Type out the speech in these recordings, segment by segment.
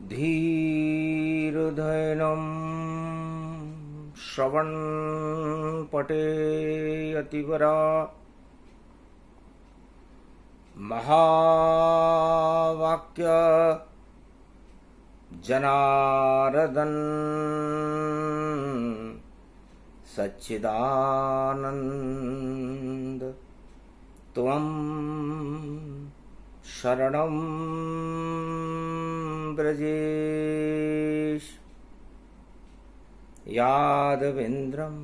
धीर्धैनं श्रवणपटे अतिवरा महावाक्य जनार्दन सच्चिदानंद त्वं शरणं ब्रजेश यादवेन्द्रं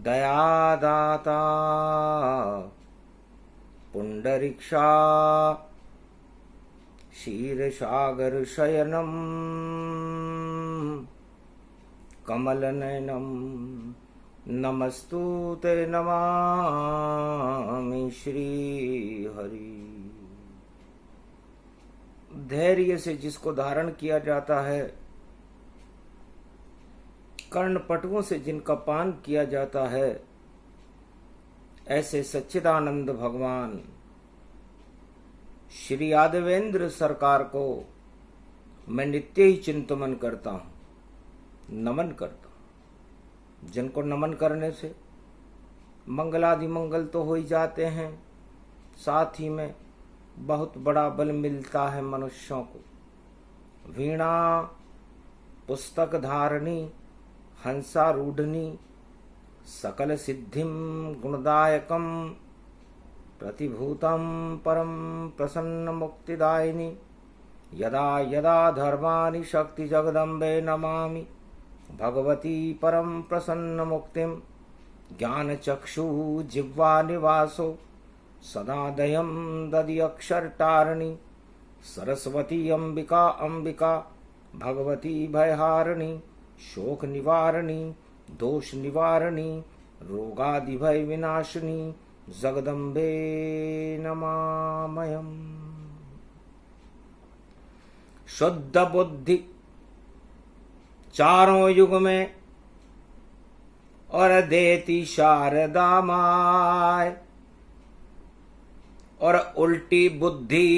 दयादाता पुंडरीक्षा क्षीरसागर शयनं कमलनयनं नमस्तुते नमामि श्रीहरि। धैर्य से जिसको धारण किया जाता है, कर्णपटुओं से जिनका पान किया जाता है, ऐसे सच्चिदानंद भगवान श्री यादवेंद्र सरकार को मैं नित्य ही चिंतन करता हूं, नमन करता हूं। जिनको नमन करने से मंगलादि मंगल तो हो ही जाते हैं, साथ ही में बहुत बड़ा बल मिलता है मनुष्यों को। वीणा पुस्तक धारणी हंसारूढ़नी सकल सिद्धिम गुणदायकम प्रतिभूतम परम प्रसन्न मुक्तिदायिनी यदा यदा धर्माणि शक्ति जगदम्बे नमामि भगवती परम प्रसन्न मुक्तिम ज्ञान चक्षु जिह्वा निवासो सदा दयं ददि अक्षर तारिणी सरस्वती अंबिका अंबिका भगवती भयहारिणी शोक निवारिणी दोष निवारिणी रोगादि भय विनाशिनी जगदम्बे नमामयम्। शुद्ध बुद्धि चारों युग में और देती शारदा माय, और उल्टी बुद्धि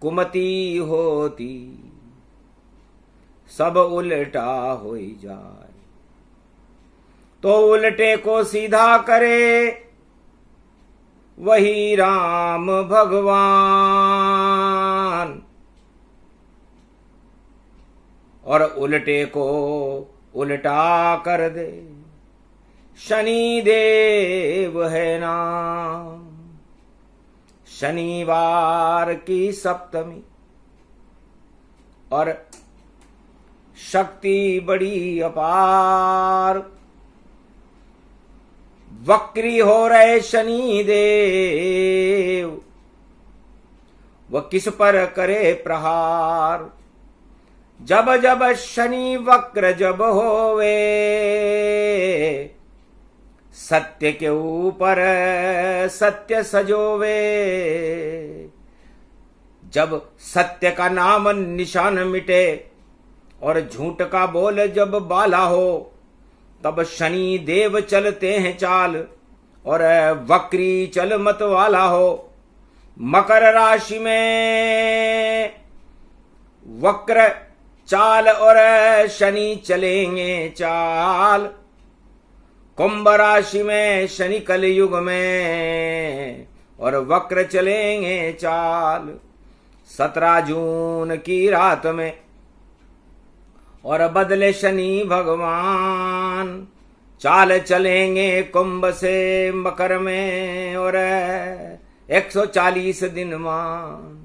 कुमति होती सब उल्टा हो जाए। तो उल्टे को सीधा करे वही राम भगवान, और उल्टे को उल्टा कर दे शनि देव है नाम। शनिवार की सप्तमी और शक्ति बड़ी अपार, वक्री हो रहे शनि देव, वह किस पर करे प्रहार। जब जब शनि वक्र जब होवे, सत्य के ऊपर सत्य सजोवे। जब सत्य का नाम निशान मिटे और झूठ का बोल जब बाला हो, तब शनि देव चलते हैं चाल और वक्री चल मत वाला हो। मकर राशि में वक्र चाल और शनि चलेंगे चाल। कुंभ राशि में शनि कलयुग में और वक्र चलेंगे चाल। 17 जून की रात में और बदले शनि भगवान, चाल चलेंगे कुंभ से मकर में और 140 दिन मान।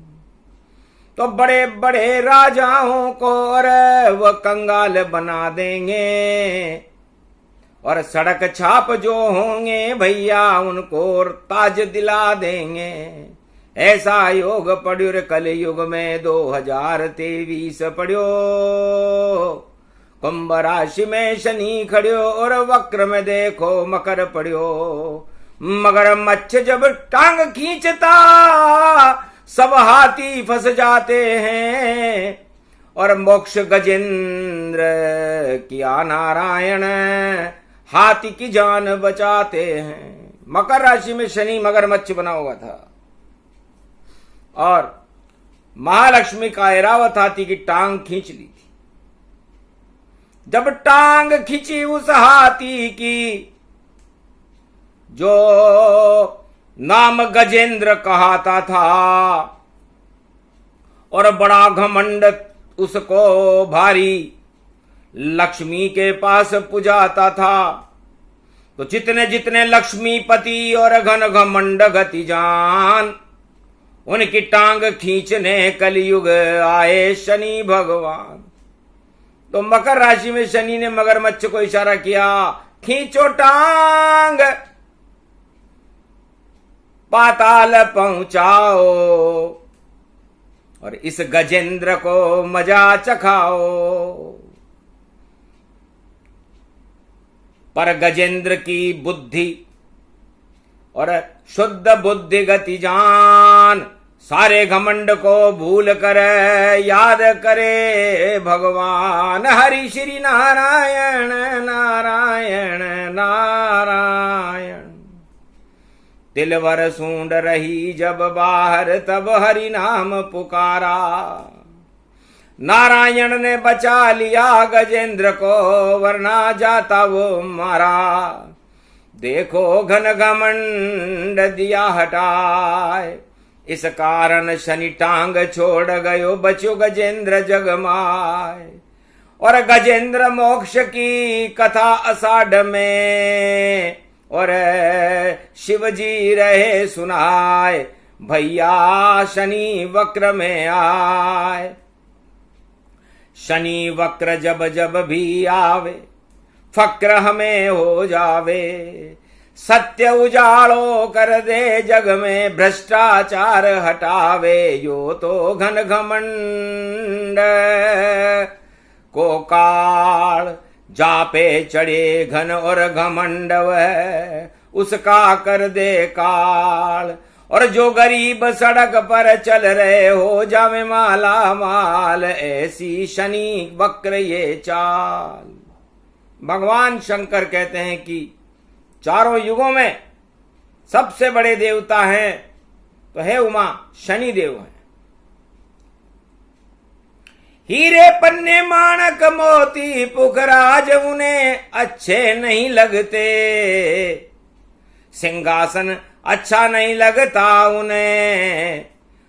तो बड़े बड़े राजाओं को और वह कंगाल बना देंगे, और सड़क छाप जो होंगे भैया उनको ताज दिला देंगे। ऐसा योग पढ़्यो रे कलयुग में 2023 पढ़्यो। कुंभ राशि में शनि खड़्यो और वक्र में देखो मकर पढ़्यो। मगर मच्छ जब टांग खींचता सब हाथी फंस जाते हैं, और मोक्ष गजेंद्र किया नारायण हाथी की जान बचाते हैं। मकर राशि में शनि मगरमच्छ बना हुआ था और महालक्ष्मी का ऐरावत हाथी की टांग खींच ली थी। जब टांग खींची उस हाथी की, जो नाम गजेंद्र कहाता था, और बड़ा घमंड उसको भारी लक्ष्मी के पास पुजाता था, तो जितने जितने लक्ष्मीपति और घन घमंड गति जान, उनकी टांग खींचने कलयुग आए शनि भगवान। तो मकर राशि में शनि ने मगरमच्छ को इशारा किया, खींचो टांग, पाताल पहुंचाओ और इस गजेंद्र को मजा चखाओ। पर गजेंद्र की बुद्धि और शुद्ध बुद्धि गति जान सारे घमंड को भूल कर याद करे भगवान हरि श्री नारायण नारायण नारायण। तिलवर सूंड रही जब बाहर तब हरि नाम पुकारा, नारायण ने बचा लिया गजेंद्र को वरना जाता वो मारा। देखो घन घमंड दिया हटाए, इस कारण शनि टांग छोड़ गयो बचो गजेंद्र जगमाए। और गजेंद्र मोक्ष की कथा अषाढ़ में और शिव जी रहे सुनाए, भैया शनि वक्र में आए। शनि वक्र जब जब भी आवे फक्र हमें हो जावे, सत्य उजाड़ो कर दे जग में भ्रष्टाचार हटावे। यो तो घन घमंड को काल जापे चढ़े घन और घमंड वह उसका कर दे काल। और जो गरीब सड़क पर चल रहे हो जावे माला माल, ऐसी शनि वक्र ये चाल। भगवान शंकर कहते हैं कि चारों युगों में सबसे बड़े देवता हैं तो है उमा, शनि देव हैं। हीरे पन्ने माणक मोती पुखराज उन्हें अच्छे नहीं लगते, सिंहासन अच्छा नहीं लगता उन्हें,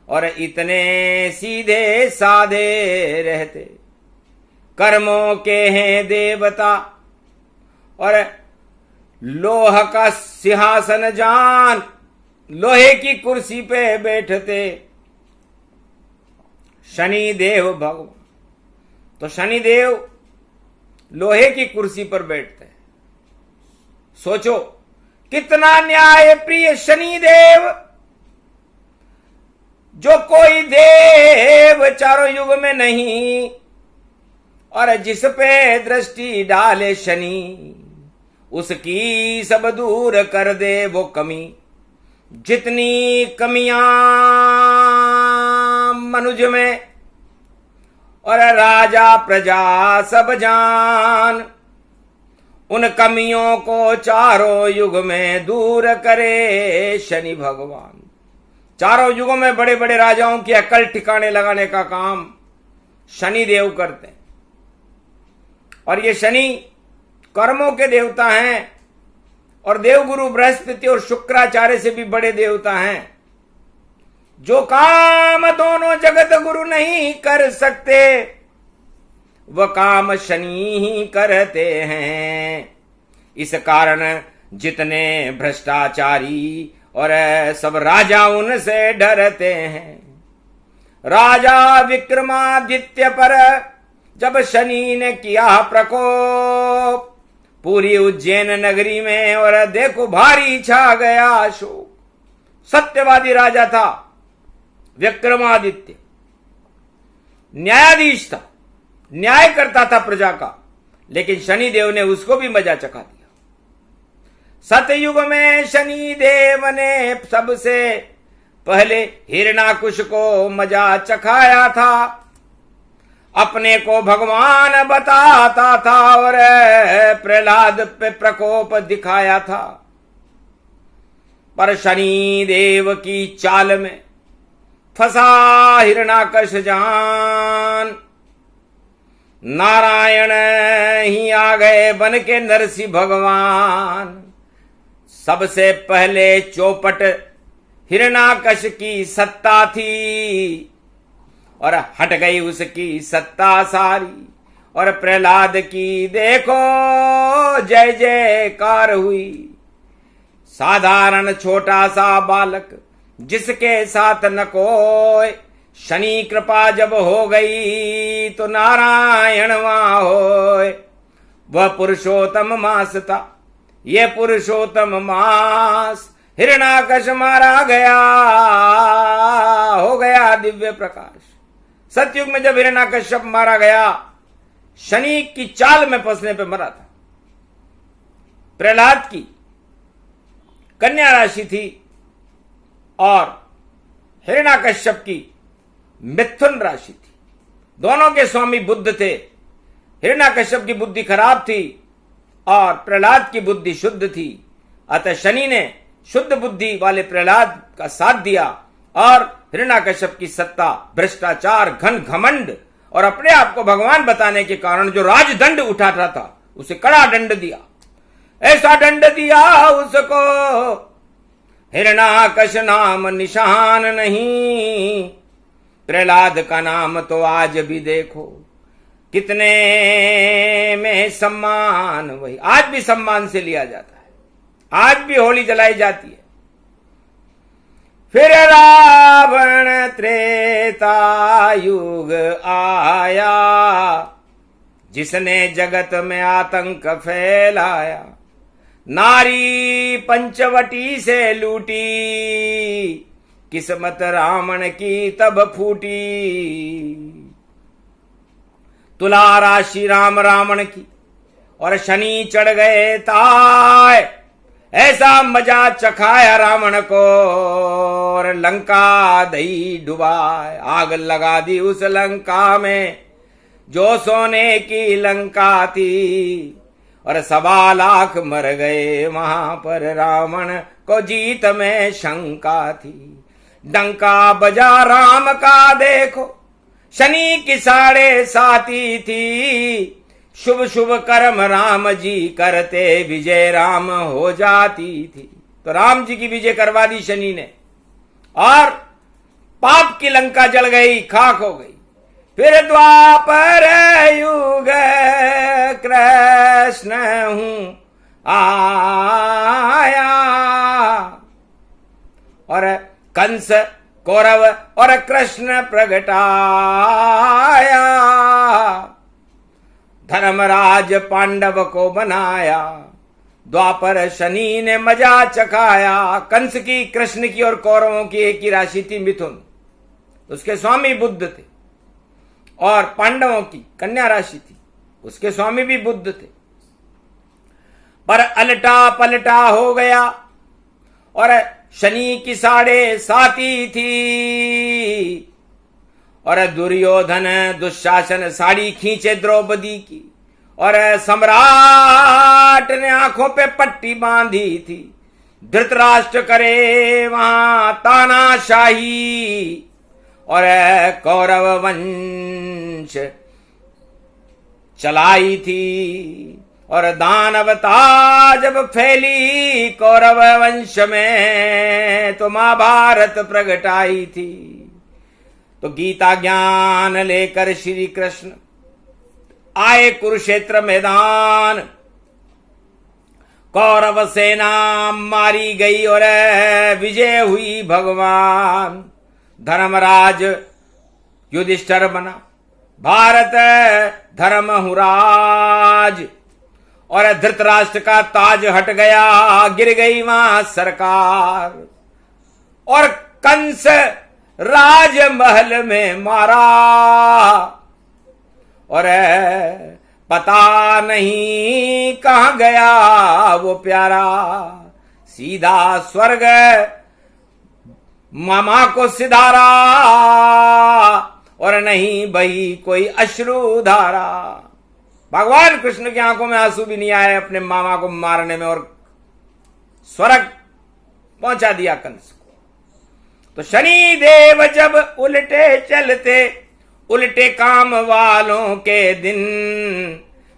और इतने सीधे साधे रहते। कर्मों के हैं देवता और लोह का सिंहासन जान, लोहे की कुर्सी पे बैठते शनि देव भगवान। तो शनि देव लोहे की कुर्सी पर बैठते हैं। सोचो कितना न्याय प्रिय शनि देव, जो कोई देव चारों युग में नहीं, और जिस पे दृष्टि डाले शनि उसकी सब दूर कर दे वो कमी। जितनी कमियां मनुज में और राजा प्रजा सब जान, उन कमियों को चारों युग में दूर करे शनि भगवान। चारों युगों में बड़े बड़े राजाओं की अकल ठिकाने लगाने का काम शनि देव करते हैं। और ये शनि कर्मों के देवता हैं और देवगुरु बृहस्पति और शुक्राचार्य से भी बड़े देवता हैं। जो काम दोनों जगत गुरु नहीं कर सकते वह काम शनि ही करते हैं। इस कारण जितने भ्रष्टाचारी और सब राजा उनसे डरते हैं। राजा विक्रमादित्य पर जब शनि ने किया प्रकोप पूरी उज्जैन नगरी में, और देखो भारी छा गया शोक। सत्यवादी राजा था विक्रमादित्य, न्यायाधीश था, न्याय करता था प्रजा का, लेकिन शनि देव ने उसको भी मजा चखा दिया। सतयुग में शनि देव ने सबसे पहले हिरणाकुश को मजा चखाया था। अपने को भगवान बताता था और प्रहलाद पे प्रकोप दिखाया था। पर शनि देव की चाल में फंसा हिरणाकश जान। नारायण ही आ गए बन के नरसिंह भगवान। सबसे पहले चौपट हिरणाकश की सत्ता थी और हट गई उसकी सत्ता सारी। और प्रहलाद की देखो जय जयकार हुई। साधारण छोटा सा बालक जिसके साथ न कोई, शनि कृपा जब हो गई तो नारायण वहां होए। वह पुरुषोत्तम मास था, ये पुरुषोत्तम मास। हिरणाकश मारा गया, हो गया दिव्य प्रकाश। सतयुग में जब हिरणाकश्यप मारा गया, शनि की चाल में फंसने पे मरा था। प्रहलाद की कन्या राशि थी और हिरणाकश्यप की मिथुन राशि थी। दोनों के स्वामी बुध थे। हिरणाकश्यप की बुद्धि खराब थी और प्रहलाद की बुद्धि शुद्ध थी। अतः शनि ने शुद्ध बुद्धि वाले प्रहलाद का साथ दिया और हिरणाकश्यप की सत्ता, भ्रष्टाचार, घन घमंड और अपने आप को भगवान बताने के कारण जो राजदंड उठाता था, उसे कड़ा दंड दिया। ऐसा दंड दिया उसको, हिरणाकश नाम निशान नहीं। प्रहलाद का नाम तो आज भी देखो कितने में सम्मान, वही आज भी सम्मान से लिया जाता है। आज भी होली जलाई जाती है। फिर रावण त्रेता युग आया, जिसने जगत में आतंक फैलाया। नारी पंचवटी से लूटी, किस्मत रावण की तब फूटी। तुला राशि राम रावण की और शनि चढ़ गए ताय। ऐसा मजा चखाया रावण को और लंका दही डुबाए। आग लगा दी उस लंका में जो सोने की लंका थी और 1.25 लाख मर गए वहां पर। रावण को जीत में शंका थी। डंका बजा राम का देखो, शनि की 7.5 थी। शुभ शुभ कर्म राम जी करते, विजय राम हो जाती थी। तो राम जी की विजय करवा दी शनि ने और पाप की लंका जल गई, खाक हो गई। फिर द्वापर युग कृष्ण हूं आया और कंस कौरव और कृष्ण प्रगटाया। धर्मराज पांडव को बनाया, द्वापर शनि ने मजा चखाया। कंस की, कृष्ण की और कौरवों की एक ही राशि थी, मिथुन। उसके स्वामी बुध थे। और पांडवों की कन्या राशि थी, उसके स्वामी भी बुध थे। पर अलटा पलटा हो गया और शनि की 7.5 थी। और दुर्योधन दुशासन साड़ी खींचे द्रौपदी की और सम्राट ने आंखों पे पट्टी बांधी थी। धृतराष्ट्र करे वहां तानाशाही और कौरव वंश चलाई थी। और दानवता जब फैली कौरव वंश में तो महाभारत प्रगटाई थी। तो गीता ज्ञान लेकर श्री कृष्ण आए कुरुक्षेत्र मैदान। कौरव सेना मारी गई और विजय हुई भगवान। धर्मराज युधिष्ठिर बना, भारत धर्महुराज। और धृतराष्ट्र का ताज हट गया, गिर गई वहां सरकार। और कंस राजमहल में मारा और पता नहीं कहां गया वो प्यारा। सीधा स्वर्ग मामा को सिधारा और नहीं बही कोई अश्रुधारा। भगवान कृष्ण की आंखों में आंसू भी नहीं आए अपने मामा को मारने में और स्वर्ग पहुंचा दिया कंस को। तो शनि देव जब उल्टे चलते, उल्टे काम वालों के दिन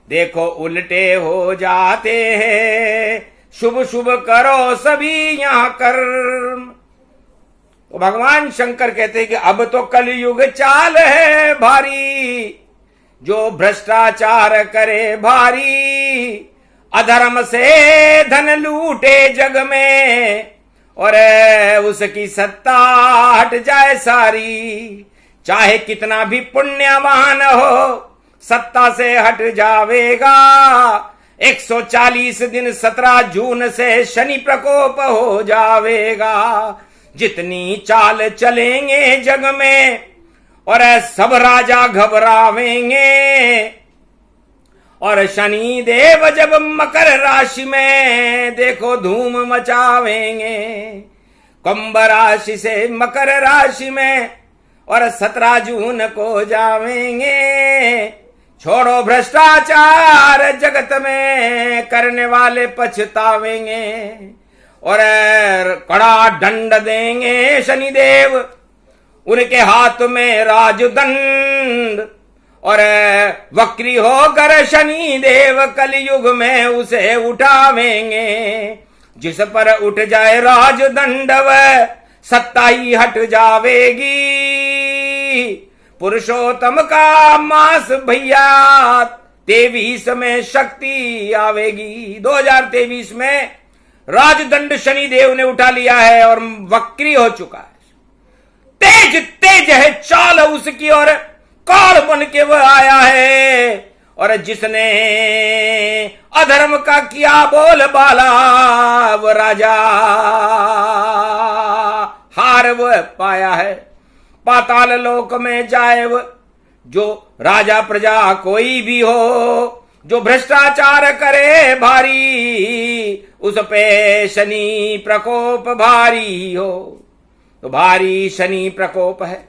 देखो उल्टे हो जाते हैं। शुभ शुभ करो सभी यहां कर्म। तो भगवान शंकर कहते हैं कि अब तो कलयुग चाल है भारी, जो भ्रष्टाचार करे भारी, अधर्म से धन लूटे जग में और उसकी सत्ता हट जाए सारी। चाहे कितना भी पुण्यवान हो सत्ता से हट जावेगा। 140 दिन 17 जून से शनि प्रकोप हो जावेगा। जितनी चाल चलेंगे जग में और सब राजा घबरावेंगे। और शनि देव जब मकर राशि में देखो धूम मचावेंगे। कुंभ राशि से मकर राशि में और 17 जून को जावेंगे। छोड़ो भ्रष्टाचार जगत में करने वाले पछतावेंगे। और कड़ा दंड देंगे शनिदेव, उनके हाथ में राजदंड। और वक्री होकर शनि देव कलयुग में उसे उठावेंगे। जिस पर उठ जाए राजदंड वह सत्ता ही हट जावेगी। पुरुषोत्तम का मास भैया 23 में शक्ति आवेगी। 2023 में राजदंड शनि देव ने उठा लिया है और वक्री हो चुका है। तेज तेज है चाल उसकी और काल बन के वह आया है। और जिसने अधर्म का किया बोल बाला वो राजा हार वह पाया है। पाताल लोक में जाए वो जो राजा प्रजा कोई भी हो, जो भ्रष्टाचार करे भारी उस पे शनि प्रकोप भारी हो। तो भारी शनि प्रकोप है,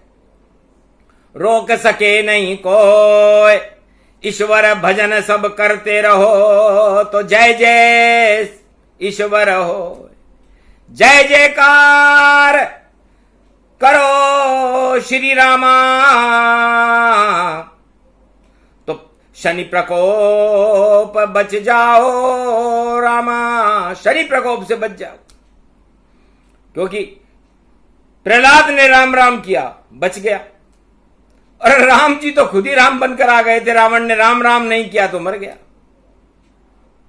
रोक सके नहीं कोई। ईश्वर भजन सब करते रहो तो जय जय ईश्वर हो। जय जयकार करो श्री रामा। तो शनि प्रकोप बच जाओ रामा, शनि प्रकोप से बच जाओ। क्योंकि प्रहलाद ने राम राम किया, बच गया। और राम जी तो खुद ही राम बनकर आ गए थे, रावण ने राम राम नहीं किया तो मर गया।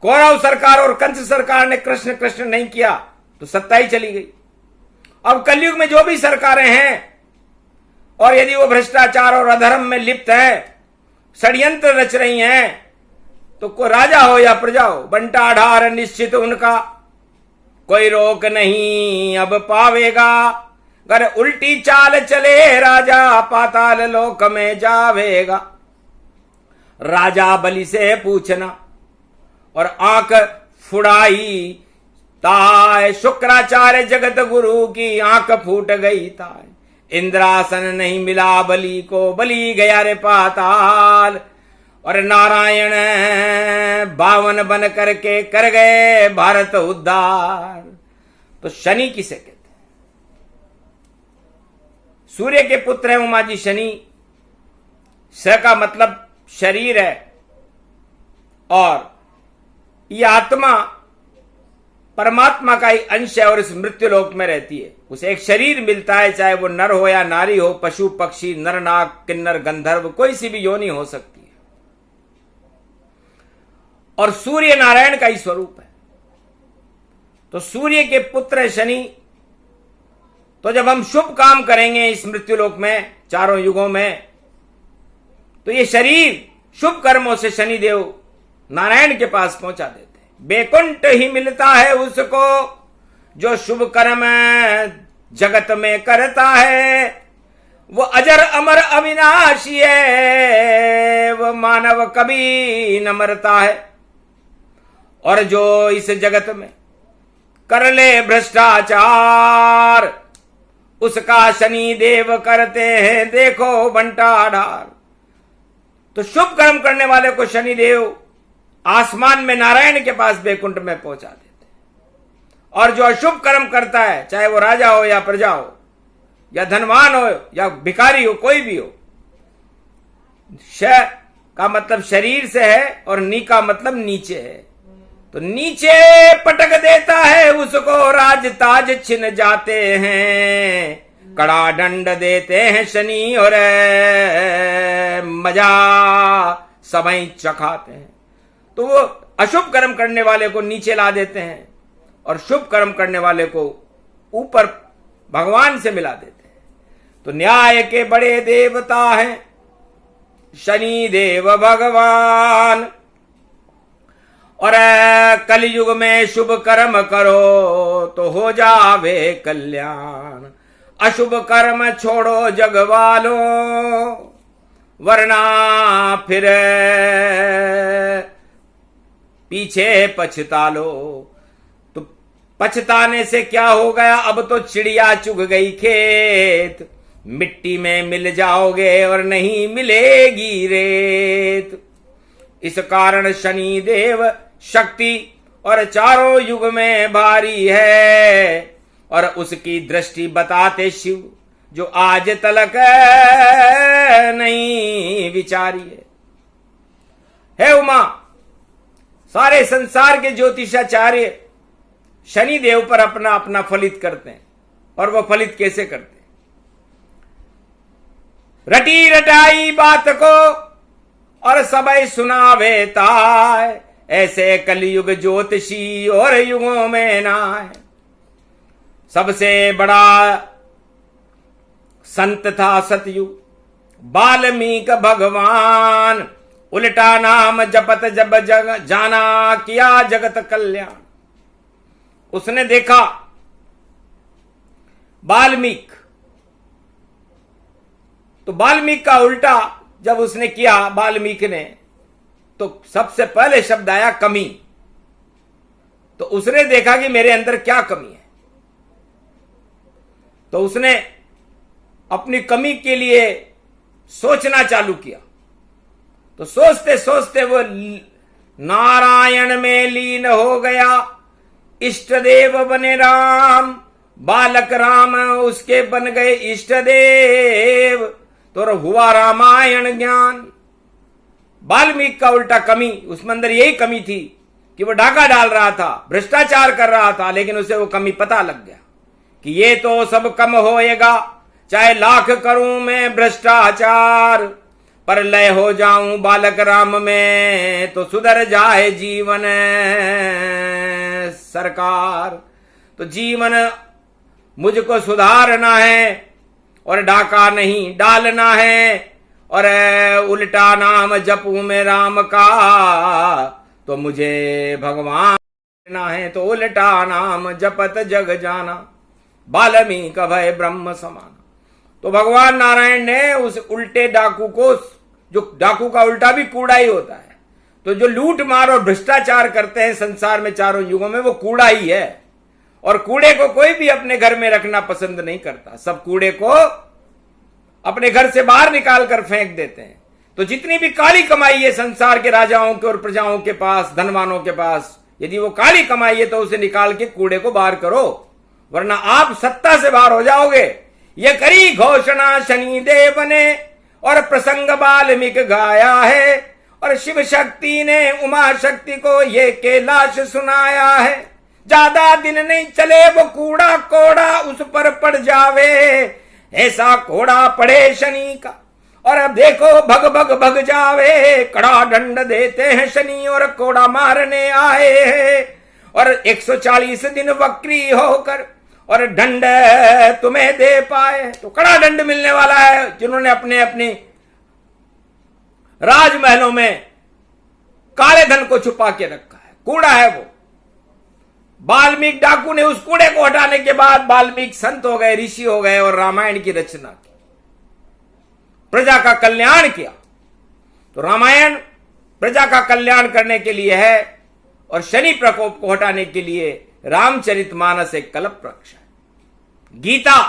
कौरव सरकार और कंस सरकार ने कृष्ण कृष्ण नहीं किया तो सत्ता ही चली गई। अब कलयुग में जो भी सरकारें हैं और यदि वो भ्रष्टाचार और अधर्म में लिप्त है, षड्यंत्र रच रही हैं, तो कोई राजा हो या प्रजा हो, बंटा ढार निश्चित उनका कोई रोक नहीं अब पावेगा। अगर उल्टी चाल चले राजा पाताल लोक में जावेगा। राजा बलि से पूछना और आंख फुड़ाई ताय, शुक्राचार्य जगत गुरु की आंख फूट गई ताय। इंद्रासन नहीं मिला बलि को, बलि गया रे पाताल। और नारायण 52 बन करके कर गए भारत उद्धार। तो शनि किसे कहते हैं? सूर्य के पुत्र है उमा जी शनि। स का मतलब शरीर है और यह आत्मा परमात्मा का ही अंश है और इस मृत्यु लोक में रहती है। उसे एक शरीर मिलता है, चाहे वो नर हो या नारी हो, पशु पक्षी, नर नाग किन्नर गंधर्व, कोई सी भी योनि हो सकती है। और सूर्य नारायण का ही स्वरूप है। तो सूर्य के पुत्र शनि। तो जब हम शुभ काम करेंगे इस मृत्यु लोक में चारों युगों में, तो ये शरीर शुभ कर्मों से शनिदेव नारायण के पास पहुंचा देते हैं। बैकुंठ ही मिलता है उसको जो शुभ कर्म जगत में करता है। वो अजर अमर अविनाशी है, वो मानव कभी न मरता है। और जो इस जगत में कर ले भ्रष्टाचार उसका शनि देव करते हैं देखो बंटा ढार। तो शुभ कर्म करने वाले को शनि देव आसमान में नारायण के पास बैकुंठ में पहुंचा देते। और जो अशुभ कर्म करता है, चाहे वो राजा हो या प्रजा हो, या धनवान हो या भिखारी हो, कोई भी हो, श का मतलब शरीर से है और नी का मतलब नीचे है। तो नीचे पटक देता है उसको राज ताज छिन जाते हैं, कड़ा दंड देते हैं शनि और मजा समय चखाते हैं। तो वो अशुभ कर्म करने वाले को नीचे ला देते हैं और शुभ कर्म करने वाले को ऊपर भगवान से मिला देते हैं। तो न्याय के बड़े देवता हैं शनि देव भगवान, और कलयुग में शुभ कर्म करो तो हो जावे कल्याण, अशुभ कर्म छोड़ो जग वालों वरना फिर पीछे पछता लो। तो पछताने से क्या हो गया, अब तो चिड़िया चुग गई खेत, मिट्टी में मिल जाओगे और नहीं मिलेगी रेत। इस कारण शनि देव शक्ति और चारों युग में भारी है, और उसकी दृष्टि बताते शिव जो आज तलक नहीं विचारी है उमा। सारे संसार के ज्योतिषाचार्य शनि देव पर अपना अपना फलित करते हैं, और वो फलित कैसे करते हैं? रटी रटाई बात को और सबई सुनावे ताय, ऐसे कलयुग ज्योतिषी और युगों में ना है। सबसे बड़ा संत था सतयुग वाल्मीकि भगवान, उल्टा नाम जपत जब जग जाना किया जगत कल्याण। उसने देखा वाल्मीकि, तो वाल्मीकि का उल्टा जब उसने किया वाल्मीकि ने, तो सबसे पहले शब्द आया कमी। तो उसने देखा कि मेरे अंदर क्या कमी है, तो उसने अपनी कमी के लिए सोचना चालू किया। तो सोचते सोचते वो नारायण में लीन हो गया, इष्ट देव बने राम, बालक राम उसके बन गए इष्ट देव, तो हुआ रामायण ज्ञान। वाल्मीकि का उल्टा कमी, उसमें अंदर यही कमी थी कि वो डाका डाल रहा था, भ्रष्टाचार कर रहा था, लेकिन उसे वो कमी पता लग गया कि ये तो सब कम होएगा, चाहे लाख करूं मैं भ्रष्टाचार, पर लय हो जाऊं बालक राम में तो सुधर जाए जीवन सरकार। तो जीवन मुझको सुधारना है और डाका नहीं डालना है, और उल्टा नाम जपूं मैं राम का तो मुझे भगवान ना है, तो उल्टा नाम जपत जग जाना, वाल्मीकि भय ब्रह्म समान। तो भगवान नारायण ने उस उल्टे डाकू को, जो डाकू का उल्टा भी कूड़ा ही होता है, तो जो लूट मार और भ्रष्टाचार करते हैं संसार में चारों युगों में, वो कूड़ा ही है। और कूड़े को कोई भी अपने घर में रखना पसंद नहीं करता, सब कूड़े को अपने घर से बाहर निकाल कर फेंक देते हैं। तो जितनी भी काली कमाई है संसार के राजाओं के और प्रजाओं के पास, धनवानों के पास, यदि वो काली कमाई है तो उसे निकाल के कूड़े को बाहर करो, वरना आप सत्ता से बाहर हो जाओगे। ये करी घोषणा शनि देव ने और प्रसंग वाल्मीकि गाया है, और शिव शक्ति ने उमा शक्ति को ये कैलाश सुनाया है। ज्यादा दिन नहीं चले वो कूड़ा कोड़ा उस पर पड़ जावे, ऐसा कोड़ा पड़े शनि का और अब देखो भग भग भग जावे। कड़ा दंड देते हैं शनि और कोड़ा मारने आए हैं, और 140 दिन वक्री होकर और दंड तुम्हें दे पाए। तो कड़ा दंड मिलने वाला है जिन्होंने अपने अपने राजमहलों में काले धन को छुपा के रखा है, कूड़ा है वो। वाल्मीकि डाकू ने उस कूड़े को हटाने के बाद वाल्मीकि संत हो गए, ऋषि हो गए और रामायण की रचना की, प्रजा का कल्याण किया। तो रामायण प्रजा का कल्याण करने के लिए है, और शनि प्रकोप को हटाने के लिए रामचरितमानस एक कल्प वृक्ष है, गीता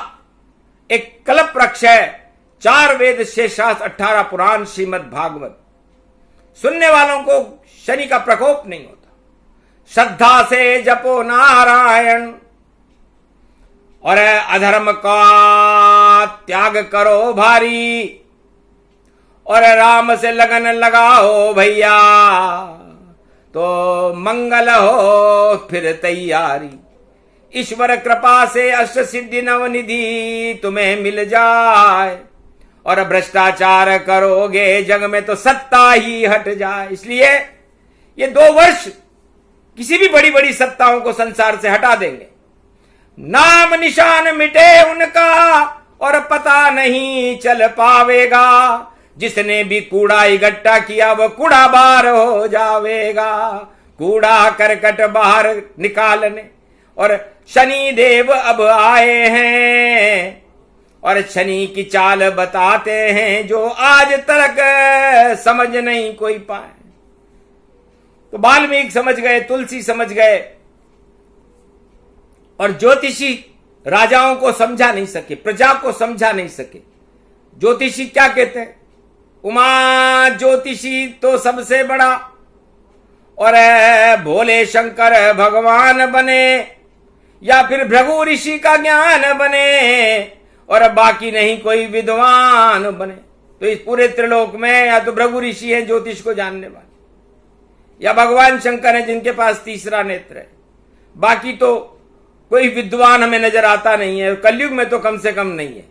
एक कल्प वृक्ष है, 4 वेद, 6 शास्त्र, 18 पुराण, श्रीमद् भागवत। सुनने वालों को शनि का प्रकोप नहीं होता। श्रद्धा से जपो नारायण और अधर्म का त्याग करो भारी और राम से लगन लगाओ भैया, तो मंगल हो फिर तैयारी। ईश्वर कृपा से अष्ट सिद्धि नवनिधि तुम्हें मिल जाए, और भ्रष्टाचार करोगे जग में तो सत्ता ही हट जाए। इसलिए ये 2 वर्ष किसी भी बड़ी बड़ी सत्ताओं को संसार से हटा देंगे। नाम निशान मिटे उनका और पता नहीं चल पावेगा, जिसने भी कूड़ा इकट्ठा किया वो कूड़ा बाहर हो जावेगा। कूड़ा करकट बाहर निकालने और शनि देव अब आए हैं, और शनि की चाल बताते हैं जो आज तक समझ नहीं कोई पाए। तो वाल्मीकि समझ गए, तुलसी समझ गए, और ज्योतिषी राजाओं को समझा नहीं सके, प्रजा को समझा नहीं सके। ज्योतिषी क्या कहते हैं? उमा ज्योतिषी तो सबसे बड़ा, और भोले शंकर भगवान बने, या फिर भृगु ऋषि का ज्ञान बने, और बाकी नहीं कोई विद्वान बने। तो इस पूरे त्रिलोक में या तो भृगु ऋषि है ज्योतिष को जानने वाले, या भगवान शंकर है जिनके पास तीसरा नेत्र है। बाकी तो कोई विद्वान हमें नजर आता नहीं है। कलयुग में तो कम से कम नहीं है।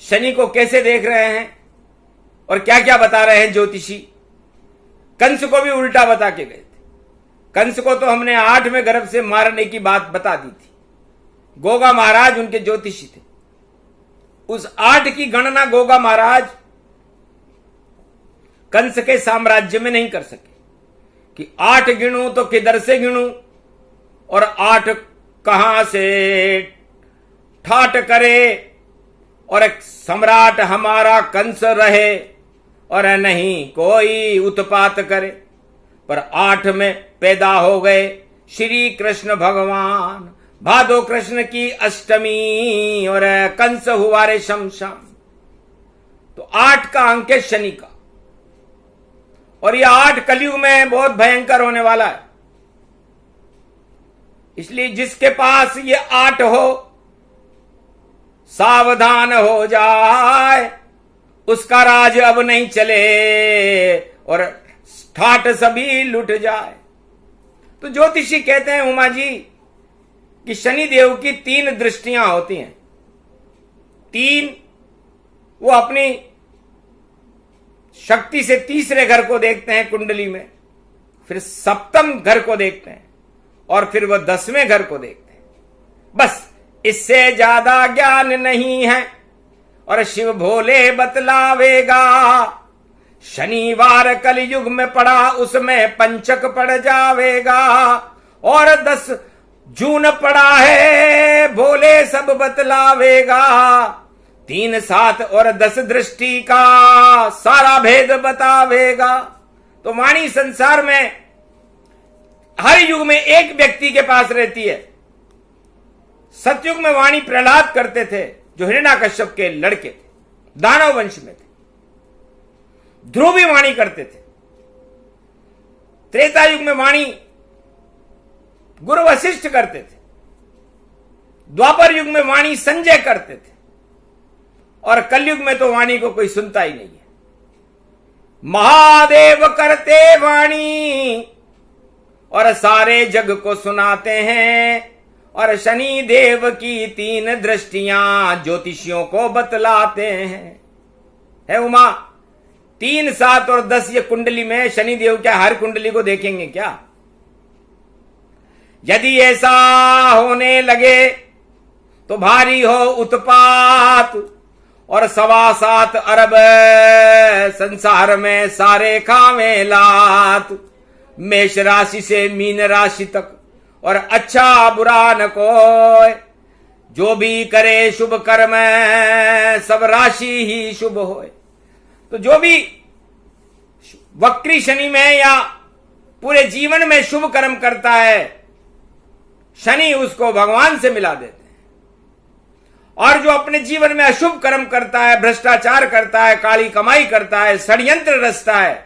शनि को कैसे देख रहे हैं और क्या क्या बता रहे हैं ज्योतिषी? कंस को भी उल्टा बता के गए थे। कंस को तो हमने 8वें गर्भ से मारने की बात बता दी थी। गोगा महाराज उनके ज्योतिषी थे। उस 8 की गणना गोगा महाराज कंस के साम्राज्य में नहीं कर सके कि 8 गिनूं तो किधर से गिनूं, और 8 कहां से ठाट करे, और एक सम्राट हमारा कंस रहे और नहीं कोई उत्पात करे। पर 8 में पैदा हो गए श्री कृष्ण भगवान, भादो कृष्ण की अष्टमी, और कंस हुआ रे शमशान। तो 8 का अंक है शनि का, और यह 8 कलयुग में बहुत भयंकर होने वाला है। इसलिए जिसके पास ये 8 हो सावधान हो जाए, उसका राज अब नहीं चले और ठाट सभी लुट जाए। तो ज्योतिषी कहते हैं उमा जी कि शनि देव की 3 दृष्टियां होती हैं। 3 वो अपनी शक्ति से तीसरे घर को देखते हैं कुंडली में, फिर सप्तम घर को देखते हैं, और फिर वह 10वें घर को देखते हैं। बस इससे ज्यादा ज्ञान नहीं है, और शिव भोले बतलावेगा। शनिवार कलयुग में पड़ा उसमें पंचक पड़ जावेगा, और 10 जून पड़ा है भोले सब बतलावेगा। 3, 7 और 10 दृष्टि का सारा भेद बतावेगा। तो वाणी संसार में हर युग में एक व्यक्ति के पास रहती है। सतयुग में वाणी प्रहलाद करते थे जो हिरण्याकश्यप के लड़के थे, दानव वंश में थे। ध्रुव भी वाणी करते थे। त्रेता युग में वाणी गुरु वशिष्ठ करते थे। द्वापर युग में वाणी संजय करते थे, और कलयुग में तो वाणी को कोई सुनता ही नहीं है। महादेव करते वाणी और सारे जग को सुनाते हैं, और शनि देव की 3 दृष्टियां ज्योतिषियों को बतलाते हैं। है उमा, 3, 7 और 10 ये कुंडली में शनि देव क्या हर कुंडली को देखेंगे क्या? यदि ऐसा होने लगे तो भारी हो उत्पात, और 7.25 अरब संसार में सारे खावे लात। मेष राशि से मीन राशि तक, और अच्छा बुरा न कोई, जो भी करे शुभ कर्म सब राशि ही शुभ होए। तो जो भी वक्री शनि में या पूरे जीवन में शुभ कर्म करता है, शनि उसको भगवान से मिला देते हैं। और जो अपने जीवन में अशुभ कर्म करता है, भ्रष्टाचार करता है, काली कमाई करता है, षड्यंत्र रचता है,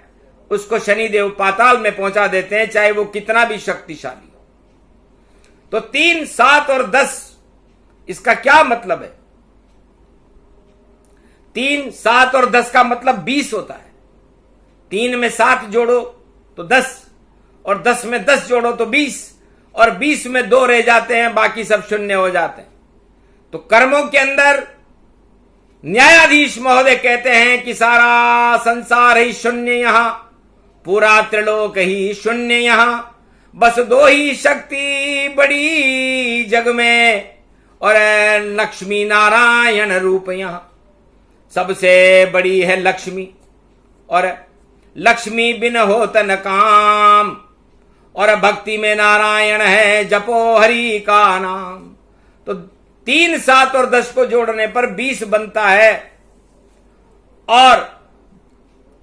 उसको शनिदेव पाताल में पहुंचा देते हैं, चाहे वो कितना भी शक्तिशाली हो। तो 3, 7 और 10 इसका क्या मतलब है? 3, 7 और 10 का मतलब 20 होता है। 3 में 7 जोड़ो तो 10, और 10 में 10 जोड़ो तो 20, और 20 में 2 रह जाते हैं, बाकी सब शून्य हो जाते हैं। तो कर्मों के अंदर न्यायाधीश महोदय कहते हैं कि सारा संसार ही शून्य, यहां पूरा त्रिलोक ही शून्य, यहां बस 2 ही शक्ति बड़ी जग में, और लक्ष्मी नारायण रूप यहां सबसे बड़ी है लक्ष्मी, और लक्ष्मी बिन होत न काम, और भक्ति में नारायण है जपो हरि का नाम। तो 3, 7 और 10 को जोड़ने पर 20 बनता है, और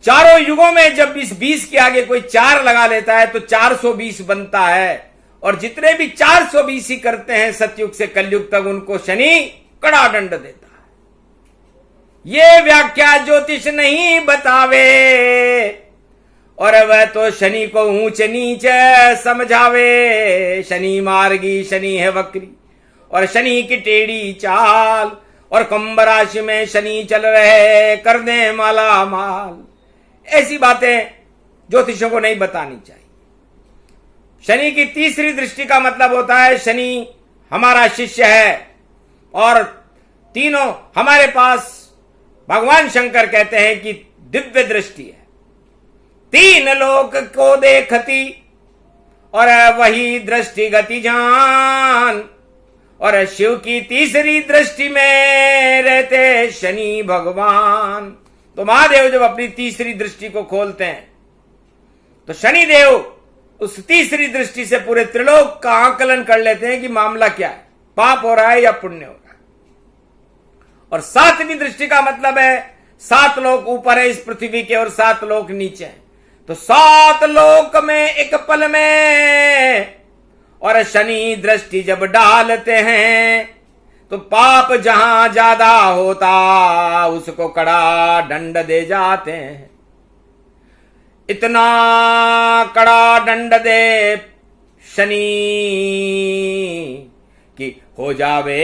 चारों युगों में जब इस 20 के आगे कोई 4 लगा लेता है तो 420 बनता है, और जितने भी 420 ही करते हैं सतयुग से कलयुग तक, उनको शनि कड़ा दंड देता है। ये व्याख्या ज्योतिष नहीं बतावे, और वह तो शनि को ऊंच नीच समझावे। शनि मार्गी, शनि है वक्री, और शनि की टेढ़ी चाल, और कुंभ राशि में शनि चल रहे कर दे माला माल। ऐसी बातें ज्योतिषों को नहीं बतानी चाहिए। शनि की तीसरी दृष्टि का मतलब होता है शनि हमारा शिष्य है, और तीनों हमारे पास भगवान शंकर कहते हैं कि दिव्य दृष्टि है, 3 लोक को देखती, और वही दृष्टि गति जान, और शिव की तीसरी दृष्टि में रहते शनि भगवान। तो महादेव जब अपनी तीसरी दृष्टि को खोलते हैं तो शनि देव उस तीसरी दृष्टि से पूरे त्रिलोक का आकलन कर लेते हैं कि मामला क्या है, पाप हो रहा है या पुण्य हो रहा है। और 7वीं दृष्टि का मतलब है 7 लोक ऊपर है इस पृथ्वी के, और 7 लोक नीचे हैं। तो 7 लोक में एक पल में, और शनि दृष्टि जब डालते हैं तो पाप जहां ज्यादा होता उसको कड़ा दंड दे जाते हैं। इतना कड़ा दंड दे शनि कि हो जावे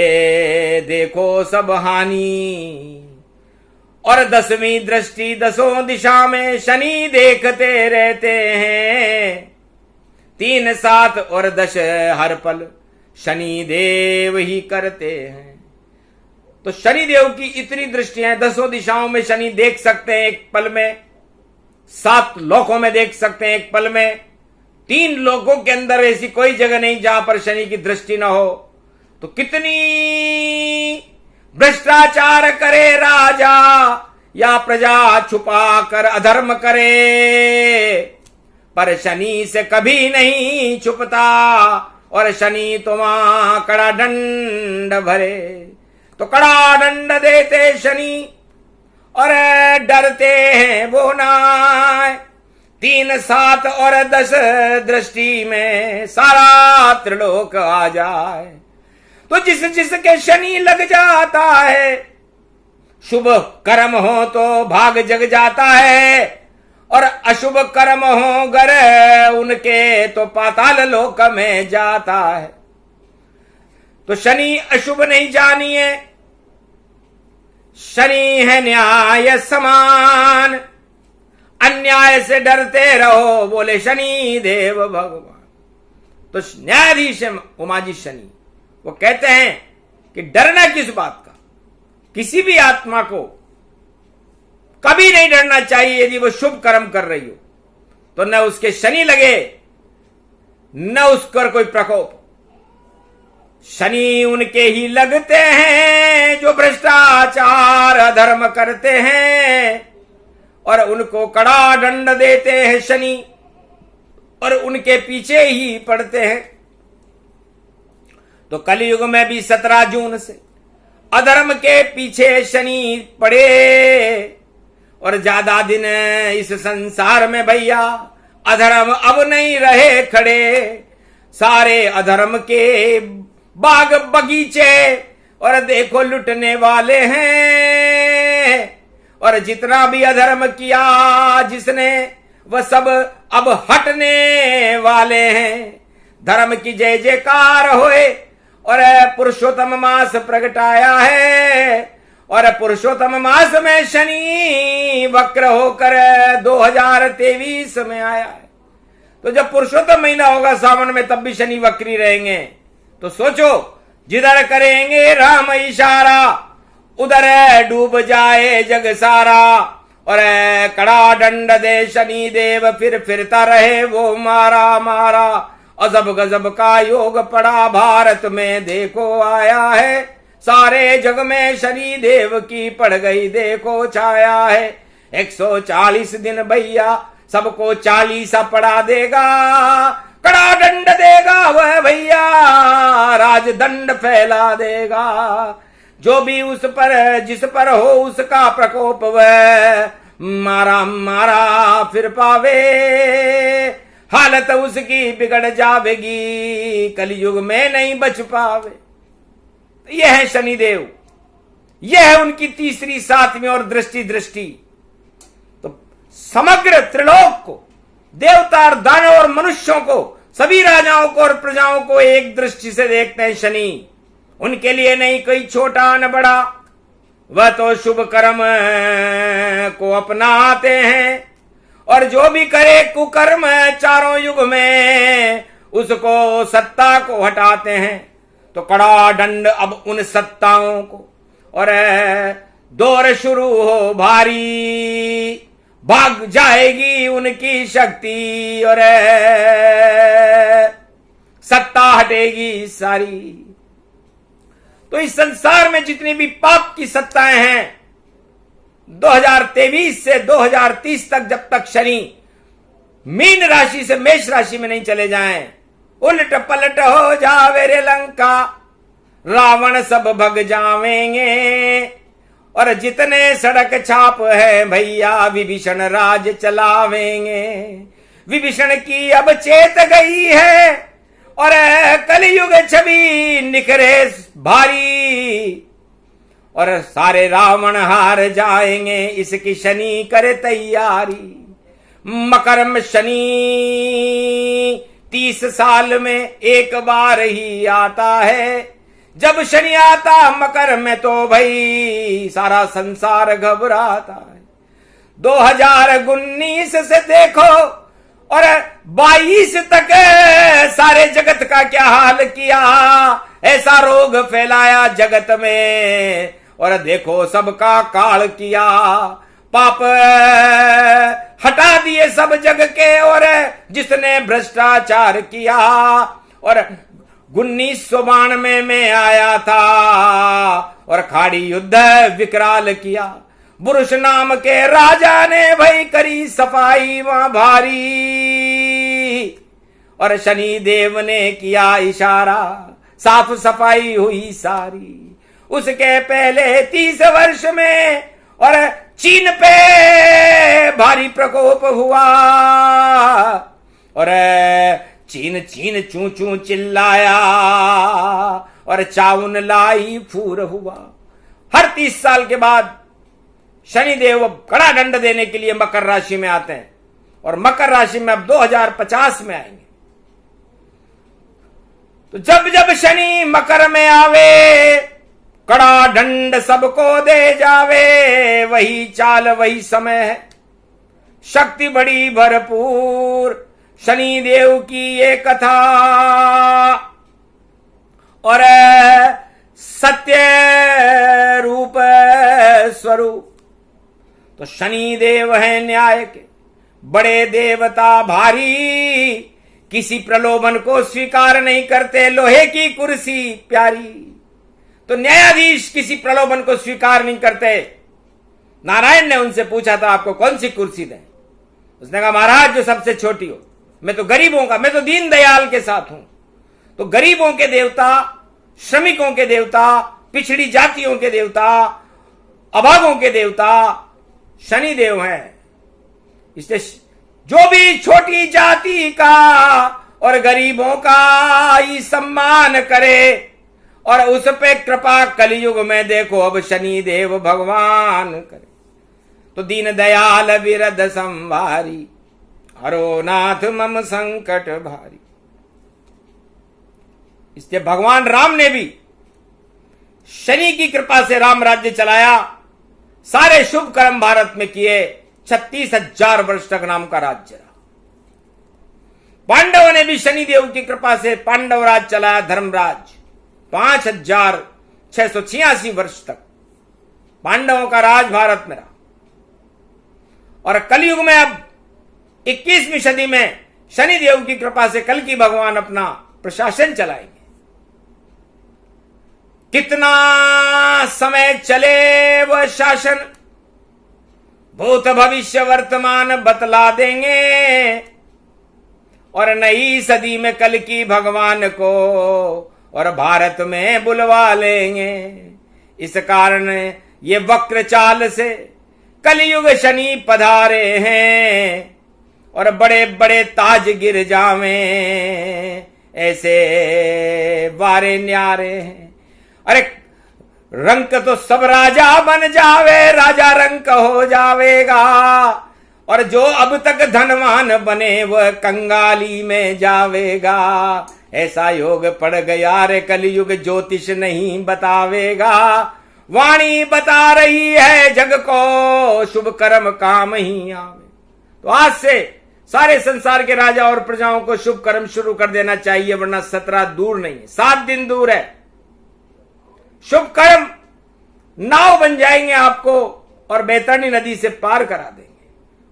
देखो सब हानि। और 10वीं दृष्टि 10 दिशा में शनि देखते रहते हैं, 3, 7 और 10 हर पल शनि देव ही करते हैं। तो शनि देव की इतनी दृष्टियां, 10 दिशाओं में शनि देख सकते हैं एक पल में, 7 लोकों में देख सकते हैं एक पल में, 3 लोकों के अंदर ऐसी कोई जगह नहीं जहां पर शनि की दृष्टि ना हो। तो कितनी भ्रष्टाचार करे राजा या प्रजा छुपा कर अधर्म करे, पर शनि से कभी नहीं छुपता, और शनि तुम्हां कड़ा दंड भरे। तो कड़ा दंड देते शनि, और डरते हैं वो नाय। 3, 7 और 10 दृष्टि में सारा त्रिलोक आ जाए। तो जिसके शनि लग जाता है, शुभ कर्म हो तो भाग जग जाता है, और अशुभ कर्म हो गर उनके तो पाताल लोक में जाता है। तो शनि अशुभ नहीं जानिए, शनि है न्याय समान, अन्याय से डरते रहो बोले शनि देव भगवान। तो न्यायाधीश उमाजी शनि, वो कहते हैं कि डरना किस बात का, किसी भी आत्मा को कभी नहीं डरना चाहिए। यदि वो शुभ कर्म कर रही हो तो न उसके शनि लगे न उस पर कोई प्रकोप। शनि उनके ही लगते हैं जो भ्रष्टाचार अधर्म करते हैं, और उनको कड़ा दंड देते हैं शनि, और उनके पीछे ही पड़ते हैं। तो कलयुग में भी 17 जून से अधर्म के पीछे शनि पड़े, और ज्यादा दिन इस संसार में भैया अधर्म अब नहीं रहे खड़े। सारे अधर्म के बाग बगीचे और देखो लुटने वाले हैं, और जितना भी अधर्म किया जिसने वह सब अब हटने वाले हैं। धर्म की जय जयकार होए, और पुरुषोत्तम मास प्रगटाया है, और पुरुषोत्तम मास में शनि वक्र होकर 2023 में आया है। तो जब पुरुषोत्तम महीना होगा सावन में, तब भी शनि वक्री रहेंगे। तो सोचो, जिधर करेंगे राम इशारा उधर डूब जाए जग सारा। और कड़ा दंड दे शनि देव, फिर फिरता रहे वो मारा मारा। अजब गजब का योग पड़ा भारत में देखो आया है। सारे जग में शनि देव की पड़ गई देखो छाया है। 140 दिन भैया सबको 40 पड़ा देगा। कड़ा दंड देगा वह भैया, राजदंड फैला देगा। जो भी उस पर जिस पर हो उसका प्रकोप वह मारा मारा फिर पावे। हालत उसकी बिगड़ जावेगी, कलयुग में नहीं बच पावे। यह है शनिदेव, यह है उनकी तीसरी, सातवीं और दृष्टि। तो समग्र त्रिलोक को, देवता और दानव और मनुष्यों को, सभी राजाओं को और प्रजाओं को एक दृष्टि से देखते हैं शनि। उनके लिए नहीं कोई छोटा न बड़ा, वह तो शुभ कर्म को अपनाते हैं। और जो भी करे कुकर्म चारों युग में, उसको सत्ता को हटाते हैं। तो कड़ा दंड अब उन सत्ताओं को, और दौर शुरू हो भारी, भाग जाएगी उनकी शक्ति और सत्ता हटेगी सारी। तो इस संसार में जितनी भी पाप की सत्ताएं हैं, 2023 से 2030 तक, जब तक शनि मीन राशि से मेष राशि में नहीं चले जाएं, उलट पलट हो जावे रे लंका, रावण सब भग जावेंगे। और जितने सड़क छाप है भैया, विभीषण राज चलावेंगे। विभीषण की अब चेत गई है, और कलयुग छवि निकरे भारी। और सारे रावण हार जाएंगे, इसकी शनि करे तैयारी। मकर में शनि 30 साल में एक बार ही आता है। जब शनि आता मकर में तो भाई सारा संसार घबराता है। 2019 से देखो और 22 तक सारे जगत का क्या हाल किया। ऐसा रोग फैलाया जगत में, और देखो सबका काल किया। पाप हटा दिए सब जग के, और जिसने भ्रष्टाचार किया। और 1992 में आया था, और खाड़ी युद्ध विकराल किया। बुरुष नाम के राजा ने भाई करी सफाई वहां भारी, और शनि देव ने किया इशारा, साफ सफाई हुई सारी। उसके पहले 30 वर्ष में और चीन पे भारी प्रकोप हुआ, और चीन चीन चू चू चिल्लाया, और चाउन लाई फूर हुआ। हर 30 साल के बाद शनिदेव कड़ा दंड देने के लिए मकर राशि में आते हैं, और मकर राशि में अब 2050 में आएंगे। तो जब जब शनि मकर में आवे, कड़ा दंड सबको दे जावे। वही चाल वही समय है, शक्ति बड़ी भरपूर शनि देव की ये कथा। और सत्य रूप स्वरूप। तो शनि देव है न्याय के बड़े देवता भारी, किसी प्रलोभन को स्वीकार नहीं करते, लोहे की कुर्सी प्यारी। तो न्यायाधीश किसी प्रलोभन को स्वीकार नहीं करते। नारायण ने उनसे पूछा था आपको कौन सी कुर्सी दें। उसने कहा महाराज जो सबसे छोटी हो। मैं तो गरीबों का, मैं तो दीन दयाल के साथ हूं। तो गरीबों के देवता, श्रमिकों के देवता, पिछड़ी जातियों के देवता, अभागों के देवता शनि देव हैं। इसलिए जो भी छोटी जाति का और गरीबों का ही सम्मान करे, और उस पे कृपा कलयुग में देखो अब शनि देव भगवान करे। तो दीन दयाल विरद संवारी, हरो नाथ मम संकट भारी। इसलिए भगवान राम ने भी शनि की कृपा से राम राज्य चलाया, सारे शुभ कर्म भारत में किए, 36,000 वर्ष तक नाम का राज्य रहा। पांडवों ने भी शनिदेव की कृपा से पांडव राज चलाया, धर्मराज 5,686 वर्ष तक पांडवों का राज भारत में रहा। और कलयुग में अब 21वीं सदी में शनिदेव की कृपा से कल की भगवान अपना प्रशासन चलाएंगे। कितना समय चले वह शासन, भूत भविष्य वर्तमान बतला देंगे, और नई सदी में कल की भगवान को और भारत में बुलवा लेंगे। इस कारण ये वक्र चाल से कलयुग शनि पधारे हैं, और बड़े बड़े ताज गिर जावें, ऐसे वारे न्यारे हैं। अरे रंक तो सब राजा बन जावे, राजा रंक हो जावेगा, और जो अब तक धनवान बने वह कंगाली में जावेगा। ऐसा योग पड़ गया रे कलयुग, ज्योतिष नहीं बतावेगा। वाणी बता रही है जग को, शुभ कर्म काम ही आवे। तो आज से सारे संसार के राजा और प्रजाओं को शुभ कर्म शुरू कर देना चाहिए, वरना 17 दूर नहीं है, 7 दिन दूर है। शुभ कर्म नाव बन जाएंगे आपको और बैतरणी नदी से पार करा देंगे,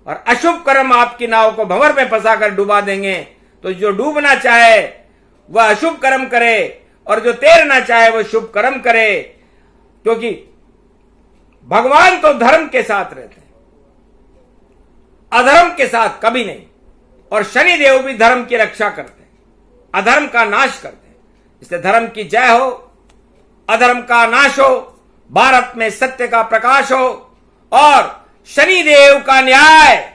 और अशुभ कर्म आपकी नाव को भंवर में फंसाकर डुबा देंगे। तो जो डूबना चाहे वह अशुभ कर्म करे, और जो तैरना चाहे वह शुभ कर्म करे, क्योंकि भगवान तो धर्म के साथ रहते हैं, अधर्म के साथ कभी नहीं। और शनिदेव भी धर्म की रक्षा करते हैं, अधर्म का नाश करते हैं। इसलिए धर्म की जय हो, अधर्म का नाश हो, भारत में सत्य का प्रकाश हो, और शनिदेव का न्याय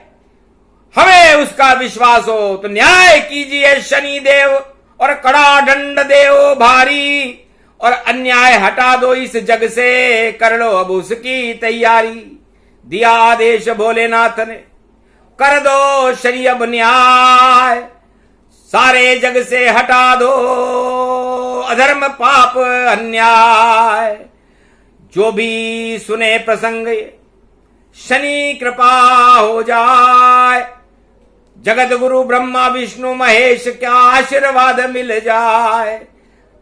हमें उसका विश्वास हो। तो न्याय कीजिए शनिदेव, और कड़ा दंड देओ भारी, और अन्याय हटा दो इस जग से, कर लो अब उसकी तैयारी। दिया आदेश भोलेनाथ ने, कर दो शनि अब न्याय, सारे जग से हटा दो अधर्म पाप अन्याय। जो भी सुने प्रसंग शनि कृपा हो जाए, जगत गुरु ब्रह्मा विष्णु महेश क्या आशीर्वाद मिल जाए।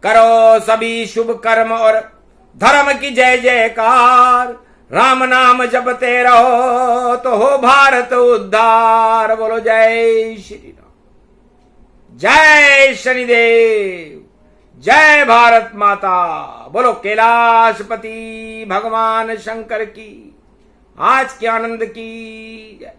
करो सभी शुभ कर्म और धर्म की जय जयकार, राम नाम जपते रहो तो हो भारत उद्धार। बोलो जय श्री राम, जय शनिदेव, जय भारत माता। बोलो कैलाशपति भगवान शंकर की आज के आनंद की जय।